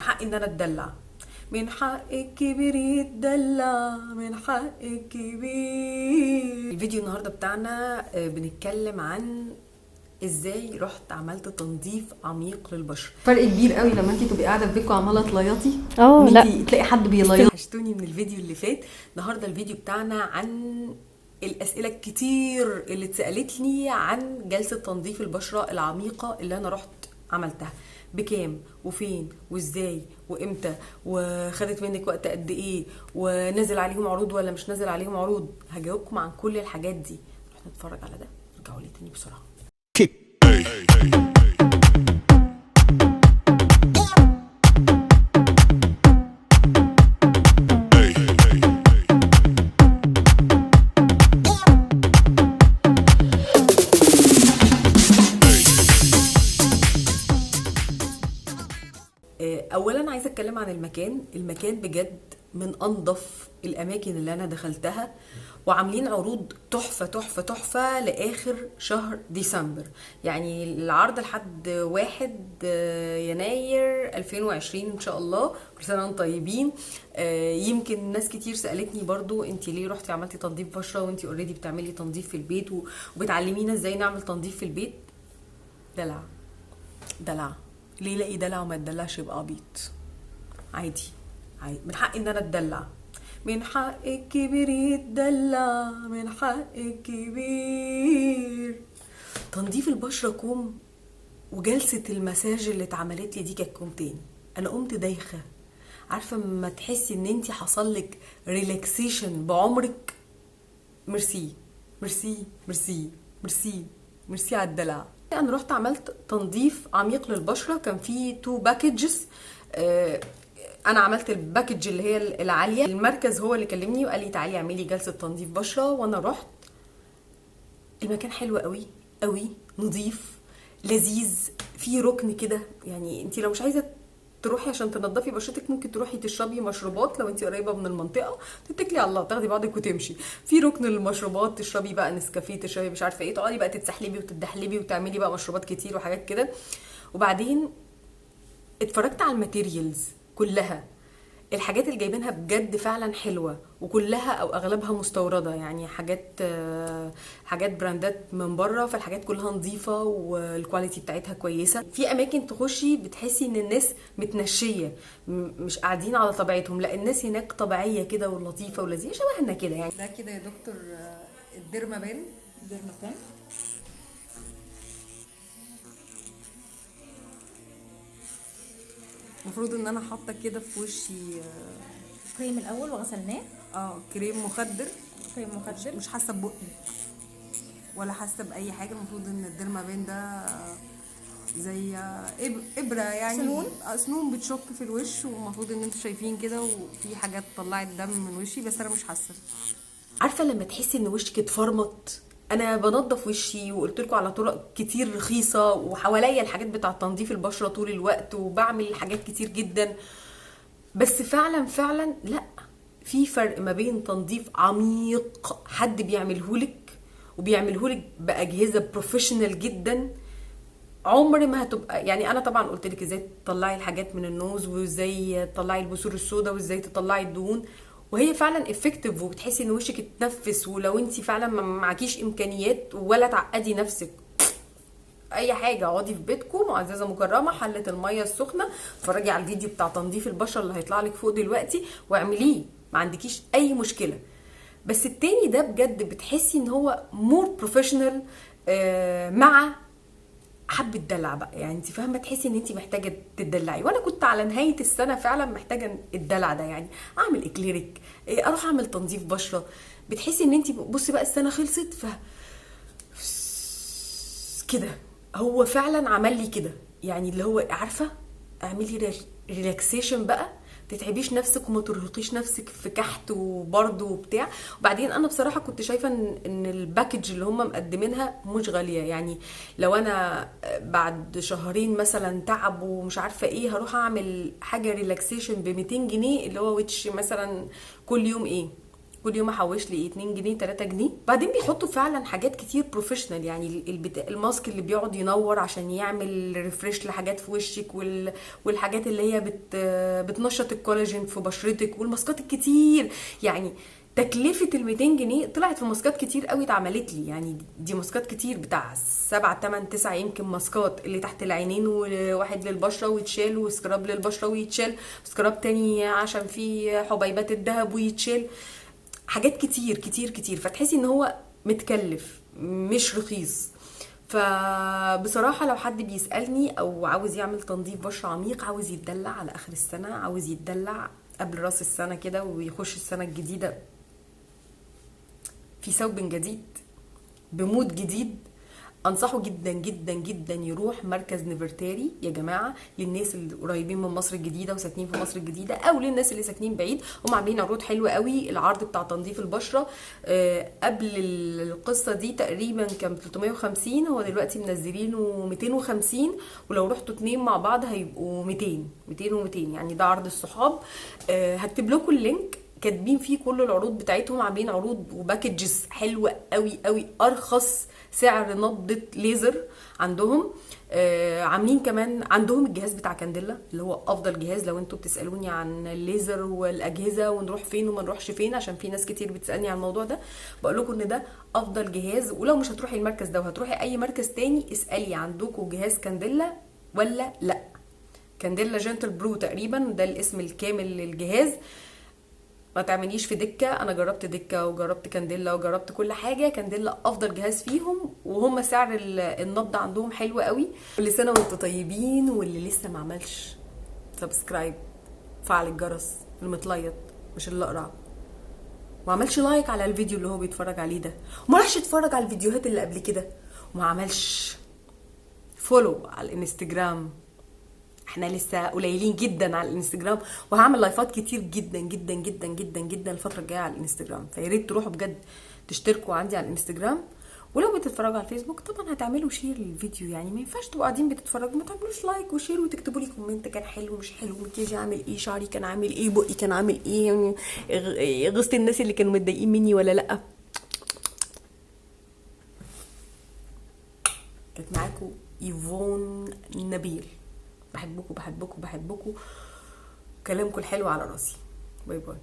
حقي ان انا اتدلع. من حق الكبير يتدلع، من حق الكبير. الفيديو النهارده بتاعنا بنتكلم عن ازاي رحت عملت تنظيف عميق للبشره. فرق كبير قوي لما انت تبقي قاعده في بيتكم عماله تليطي لا تلاقي حد بيليط. وحشتوني من الفيديو اللي فات. النهارده الفيديو بتاعنا عن الاسئله الكتير اللي اتسالت لي عن جلسه تنظيف البشره العميقه اللي انا رحت عملتها، بكام وفين وازاي وامتى، وخدت منك وقت قد ايه، ونزل عليهم عروض ولا مش نازل عليهم عروض. هجاوبكم عن كل الحاجات دي. نروح نتفرج على ده، رجعوا لي تاني بسرعه. اولا عايزه اتكلم عن المكان بجد من انظف الاماكن اللي انا دخلتها، وعاملين عروض تحفه تحفه تحفه لاخر شهر ديسمبر. يعني العرض لحد 1 يناير 2020 ان شاء الله. كل سنه وانتم طيبين. يمكن ناس كتير سالتني برضو انت ليه رحتي عملتي تنظيف بشره وانت اوريدي بتعملي تنظيف في البيت وبتعلمينا ازاي نعمل تنظيف في البيت. دلع ليه؟ لاقي دلع وما اتدلعش يبقى عبيط. عادي من حقي ان انا اتدلع. من حق الكبير يتدلع، من حق الكبير. تنظيف البشره كوم، وجلسه المساج اللي اتعملت لي دي كانت كوم تاني. انا قمت دايخه. عارفه لما تحسي ان انت حصل لك ريلاكسيشن بعمرك؟ ميرسي ميرسي ميرسي ميرسي ميرسي على الدلع. انا رحت عملت تنظيف عميق للبشره، كان فيه 2 باكجز. انا عملت الباكج اللي هي العاليه. المركز هو اللي كلمني وقال لي تعالي اعملي جلسه تنظيف بشره، وانا رحت. المكان حلو قوي قوي، نظيف لذيذ، في ركن كده. يعني انت لو مش عايزه تروحي عشان تنضفي بشرتك ممكن تروحي تشربي مشروبات. لو انت قريبه من المنطقه تتكلي على الله، تاخدي بعضك وتمشي. في ركن للمشروبات، تشربي بقى نسكافيه، تشربي مش عارفه ايه، تقعدي بقى تتسحلبي وتدحلبي وتعملي بقى مشروبات كتير وحاجات كده. وبعدين اتفرجت على الماتيريالز كلها. الحاجات اللي جايبينها بجد فعلا حلوه، وكلها او اغلبها مستورده. يعني حاجات براندات من بره، فالحاجات كلها نظيفه والكواليتي بتاعتها كويسه. في اماكن تخشي بتحسي ان الناس متنشيه، مش قاعدين على طبيعتهم. لا، الناس هناك طبيعيه كده ولطيفه ولذيذه شبهنا كده. يعني ده كده يا دكتور الديرمابان. المفروض ان انا حاطه كده في وشي كريم الاول وغسلناه. كريم مخدر. كريم مخدر. مش حاسه ببقي ولا حاسه باي حاجه. المفروض ان الديرمابان ده زي ابره، يعني سنون بتشك في الوش، والمفروض ان انتوا شايفين كده وفي حاجات طلعت دم من وشي، بس انا مش حاسه. عارفه لما تحسي ان وشك اتفرمط؟ انا بنضف وشي وقلت لكم على طرق كتير رخيصه، وحواليا الحاجات بتاعه تنظيف البشره طول الوقت، وبعمل حاجات كتير جدا. بس فعلا فعلا لا، في فرق ما بين تنظيف عميق حد بيعملهولك وبيعملهولك باجهزه بروفيشنال جدا. عمر ما هتبقى. يعني انا طبعا قلت لك ازاي تطلعي الحاجات من النوز، وازاي تطلعي البثور السوداء، وازاي تطلعي الدهون، وهي فعلا افكتيف، وبتحسي ان وشك اتنفس. ولو انت فعلا ما معكيش امكانيات ولا تعقدي نفسك اي حاجه، اقعدي في بيتكم معززه مكرمه، حله الميه السخنه، اتفرجي على الفيديو بتاع تنظيف البشره اللي هيطلع لك فوق دلوقتي واعمليه، ما عندكيش اي مشكله. بس التاني ده بجد بتحسي ان هو مور بروفيشنال، مع حبه دلع بقى. يعني انت فاهمه، تحسي ان انت محتاجه تدلعي. وانا كنت على نهايه السنه فعلا محتاجه الدلع ده. يعني اعمل اكليريك، اروح اعمل تنظيف بشره. بتحسي ان انت بصي بقى السنه خلصت كده. هو فعلا عمل لي كده. يعني اللي هو عارفه، اعملي ريلاكسيشن بقى، تتعبيش نفسك وما ترهقيش نفسك في كحت وبرد وبتاع. وبعدين انا بصراحه كنت شايفه ان الباكج اللي هم مقدمينها مش غاليه. يعني لو انا بعد شهرين مثلا تعب ومش عارفه ايه، هروح اعمل حاجه ريلاكسيشن ب 200 جنيه، اللي هو ويتش مثلا كل يوم كل يوم احوش لي 2 جنيه 3 جنيه. بعدين بيحطوا فعلا حاجات كتير بروفيشنال، يعني الماسك اللي بيقعد ينور عشان يعمل ريفريش لحاجات في وشك، والحاجات اللي هي بتنشط الكولاجين في بشرتك، والماسكات الكتير. يعني تكلفة ال 200 جنيه طلعت في ماسكات كتير قوي اتعملت لي. يعني دي ماسكات كتير بتاع 7 8 9 يمكن ماسكات، اللي تحت العينين وواحد للبشرة ويتشال، وسكراب للبشرة ويتشال، سكراب تاني عشان فيه حبيبات الدهب ويتشال. حاجات كتير كتير كتير، فتحسي ان هو متكلف مش رخيص. فبصراحة لو حد بيسألني او عاوز يعمل تنظيف بشرة عميق، عاوز يتدلع على اخر السنة، عاوز يتدلع قبل راس السنة كده ويخش السنة الجديدة في ثوب جديد بمود جديد، انصحه جدا جدا جدا يروح مركز نفرتاري يا جماعه. للناس اللي قريبين من مصر الجديده وساكنين في مصر الجديده، او للناس اللي ساكنين بعيد، هم عاملين عروض حلوه قوي. العرض بتاع تنظيف البشره قبل القصه دي تقريبا كان 350، هو دلوقتي منزلينه 250، ولو رحتوا 2 مع بعض هيبقوا 200 و200. يعني ده عرض الصحاب. هكتب لكم اللينك، كاتبين فيه كل العروض بتاعتهم. عاملين عروض وباكجز حلوه قوي قوي، ارخص سعر نبضة ليزر عندهم. عاملين كمان عندهم الجهاز بتاع كانديلا اللي هو افضل جهاز. لو انتوا بتسالوني عن الليزر والاجهزه ونروح فين وما نروحش فين، عشان في ناس كتير بتسالني عن الموضوع ده، بقول لكم ان ده افضل جهاز. ولو مش هتروحي المركز ده وهتروحي اي مركز تاني، اسالي عندكم جهاز كانديلا ولا لا. كانديلا جنتل برو تقريبا ده الاسم الكامل للجهاز. ما تعمليش في دكه، انا جربت دكه وجربت كانديلا وجربت كل حاجه. كانديلا افضل جهاز فيهم، وهم سعر النبض عندهم حلو قوي. كل سنه وانتم طيبين. واللي لسه ما عملش سبسكرايب، فعل الجرس المتليط مش اللي اقرع، ما عملش لايك على الفيديو اللي هو بيتفرج عليه ده، وما راحش يتفرج على الفيديوهات اللي قبل كده، وما عملش فولو على الانستجرام. احنا لسه قليلين جدا على الانستجرام، وهعمل لايفات كتير جدا جدا جدا جدا جدا الفتره الجايه على الانستجرام. فيا ريت تروحوا بجد تشتركوا عندي على الانستجرام. ولو بتتفرجوا على الفيسبوك طبعا هتعملوا شير للفيديو. يعني ما ينفعش تبقوا قاعدين بتتفرجوا ما تعملوش لايك وشير وتكتبوا لي كومنت كان حلو مش حلو، مكياجي عامل ايه، شعري كان عامل ايه، بقي كان عامل ايه، يعني غصت الناس اللي كانوا متضايقين مني ولا لا. كانت معاكم ايفون نبيل. بحبكم بحبكم بحبكم، كلامكم الحلو على راسي. باي باي.